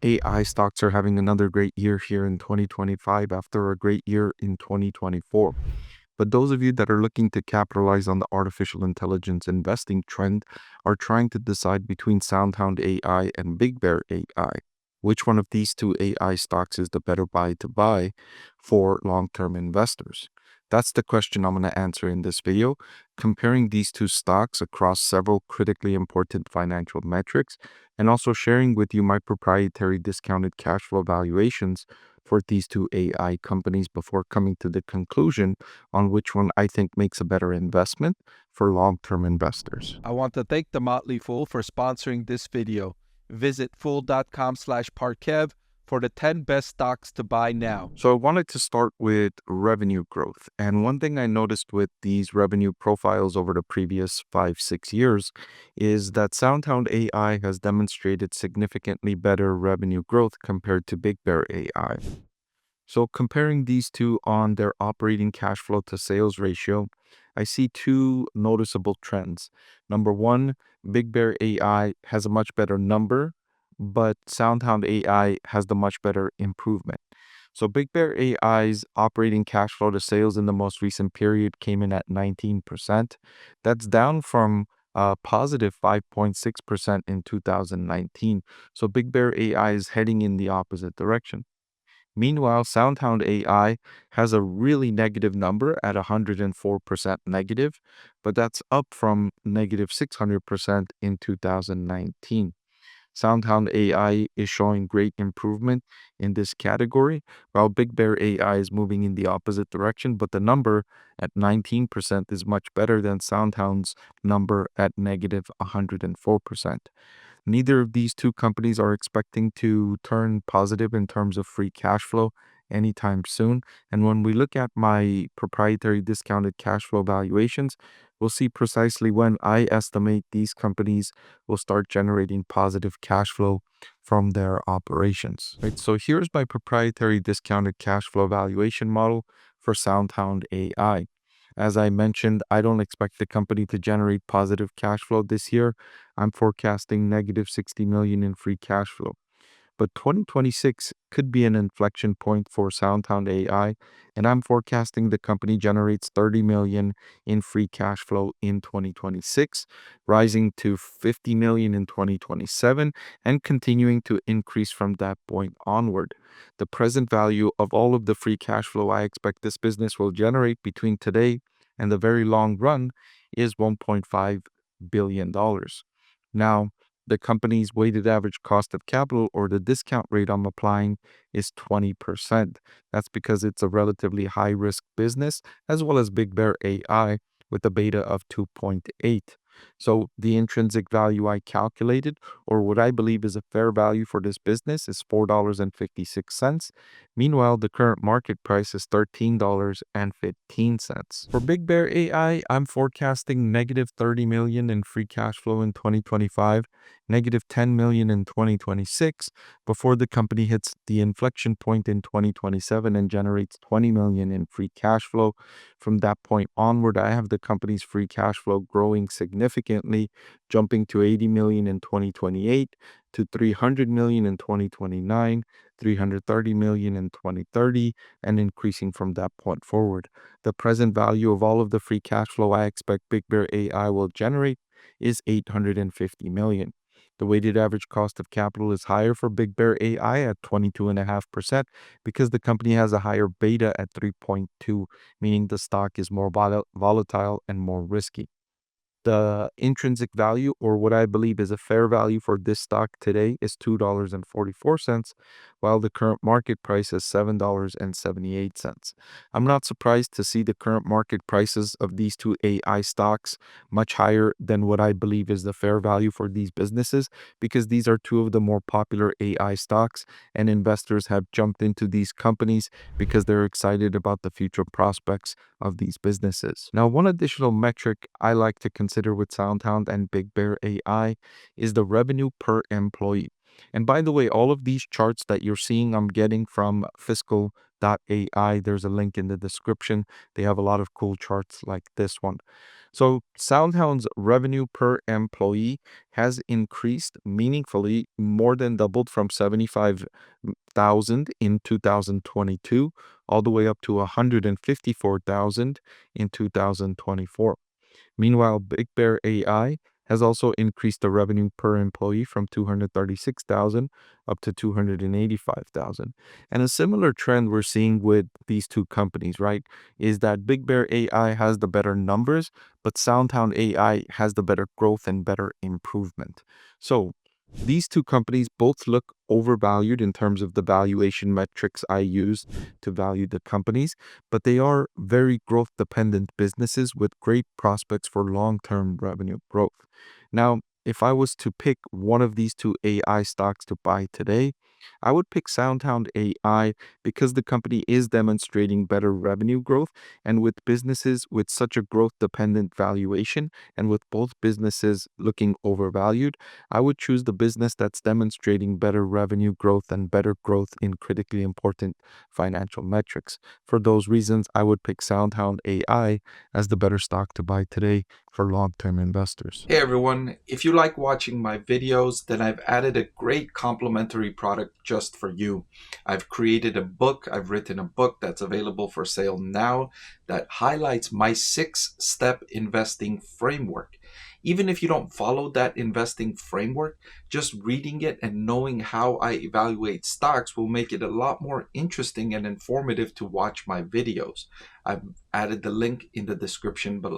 AI stocks are having another great year here in 2025 after a great year in 2024. But those of you that are looking to capitalize on the artificial intelligence investing trend are trying to decide between SoundHound AI and BigBear AI. Which one of these two AI stocks is the better buy to buy for long-term investors? That's the question I'm going to answer in this video, comparing these two stocks across several critically important financial metrics, and also sharing with you my proprietary discounted cash flow valuations for these two AI companies before coming to the conclusion on which one I think makes a better investment for long-term investors. I want to thank The Motley Fool for sponsoring this video. Visit fool.com/Parkev for the 10 best stocks to buy now. So I wanted to start with revenue growth. And one thing I noticed with these revenue profiles over the previous 5-6 years is that SoundHound AI has demonstrated significantly better revenue growth compared to BigBear AI. So comparing these two on their operating cash flow to sales ratio, I see two noticeable trends. Number one, BigBear AI has a much better number, but SoundHound AI has the much better improvement. So BigBear AI's operating cash flow to sales in the most recent period came in at 19%. That's down from positive 5.6% in 2019. So BigBear AI is heading in the opposite direction. Meanwhile, SoundHound AI has a really negative number at 104% negative, but that's up from negative 600% in 2019. SoundHound AI is showing great improvement in this category, while BigBear AI is moving in the opposite direction, but the number at 19% is much better than SoundHound's number at negative 104%. Neither of these two companies are expecting to turn positive in terms of free cash flow anytime soon. And when we look at my proprietary discounted cash flow valuations, we'll see precisely when I estimate these companies will start generating positive cash flow from their operations. Right? So here's my proprietary discounted cash flow valuation model for SoundHound AI. As I mentioned, I don't expect the company to generate positive cash flow this year. I'm forecasting negative 60 million in free cash flow. But 2026 could be an inflection point for SoundHound AI, and I'm forecasting the company generates 30 million in free cash flow in 2026, rising to 50 million in 2027, and continuing to increase from that point onward. The present value of all of the free cash flow I expect this business will generate between today and the very long run is $1.5 billion. Now, the company's weighted average cost of capital, or the discount rate I'm applying, is 20%. That's because it's a relatively high risk business, as well as BigBear AI with a beta of 2.8. So the intrinsic value I calculated, or what I believe is a fair value for this business, is $4.56. Meanwhile, the current market price is $13.15. For BigBear AI, I'm forecasting negative 30 million in free cash flow in 2025, negative 10 million in 2026, before the company hits the inflection point in 2027 and generates 20 million in free cash flow. From that point onward, I have the company's free cash flow growing significantly, jumping to 80 million in 2028, to 300 million in 2029, 330 million in 2030, and increasing from that point forward. The present value of all of the free cash flow I expect BigBear AI will generate is 850 million. The weighted average cost of capital is higher for BigBear AI at 22.5% because the company has a higher beta at 3.2, meaning the stock is more volatile and more risky. The intrinsic value, or what I believe is a fair value for this stock today, is $2.44, while the current market price is $7.78. I'm not surprised to see the current market prices of these two AI stocks much higher than what I believe is the fair value for these businesses, because these are two of the more popular AI stocks, and investors have jumped into these companies because they're excited about the future prospects of these businesses. Now, one additional metric I like to consider with SoundHound and BigBear AI is the revenue per employee. And by the way, all of these charts that you're seeing, I'm getting from fiscal.ai. There's a link in the description. They have a lot of cool charts like this one. So SoundHound's revenue per employee has increased meaningfully, more than doubled from 75,000 in 2022 all the way up to 154,000 in 2024. Meanwhile, BigBear.ai has also increased the revenue per employee from 236,000 up to 285,000. And a similar trend we're seeing with these two companies, right, is that BigBear.ai has the better numbers, but SoundHoundAI has the better growth and better improvement. So these two companies both look overvalued in terms of the valuation metrics I use to value the companies, but they are very growth dependent businesses with great prospects for long term revenue growth. Now, if I was to pick one of these two AI stocks to buy today, I would pick SoundHound AI because the company is demonstrating better revenue growth, and with businesses with such a growth dependent valuation and with both businesses looking overvalued, I would choose the business that's demonstrating better revenue growth and better growth in critically important financial metrics. For those reasons, I would pick SoundHound AI as the better stock to buy today for long-term investors. Hey everyone, if you like watching my videos, then I've added a great complimentary product just for you. I've written a book that's available for sale now that highlights my 6-step investing framework. Even if you don't follow that investing framework, just reading it and knowing how I evaluate stocks will make it a lot more interesting and informative to watch my videos. I've added the link in the description below.